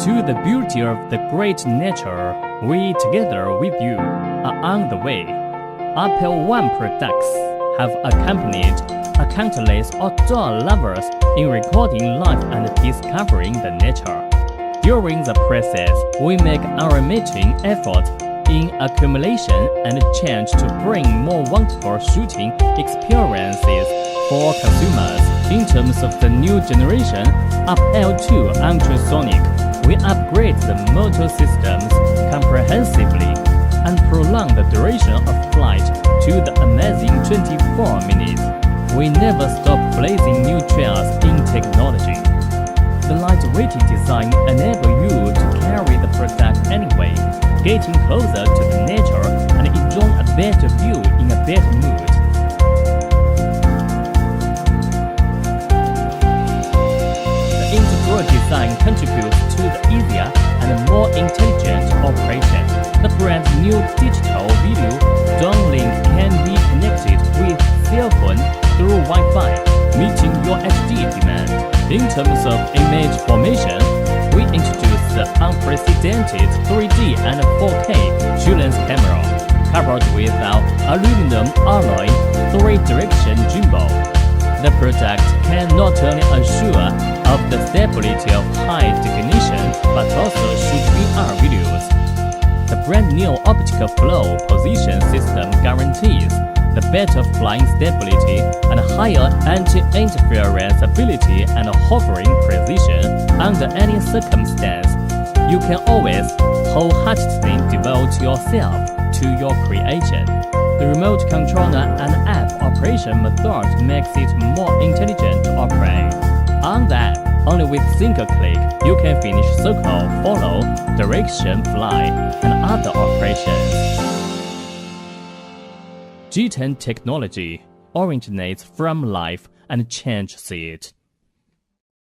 To the beauty of the great nature, we together with you are on the way. Upair One products have accompanied countless outdoor lovers in recording life and discovering the nature. During the process, we make our matching effort in accumulation and change to bring more wonderful shooting experiences for consumers. In terms of the new generation Upair 2 Ultrasonic, we upgrade the motor systems comprehensively and prolong the duration of flight to the amazing 24 minutes. We never stop blazing new trails in technology. The lightweight design enables you to carry the product anyway, getting closer to the nature and enjoying a better view in a better mood. The integral design contributes to the easier and more intelligent operation. The brand new digital video downlink can be connected with cell phone through Wi-Fi, meeting your HD demand. In terms of image formation, we introduced the unprecedented 3D and 4K two-lens camera, covered with our aluminum alloy 3-direction gimbal. The product can not only assure of the stability of high definition, but also shoot VR videos. The brand new optical flow position system guarantees the better flying stability and higher anti-interference ability and hovering precision under any circumstance. You can always wholeheartedly devote yourself to your creation. The remote controller and app operation method makes it more intelligent to operate. On that, only with single click, you can finish circle, follow, direction, fly, and other operations. GTen technology originates from life and changes it.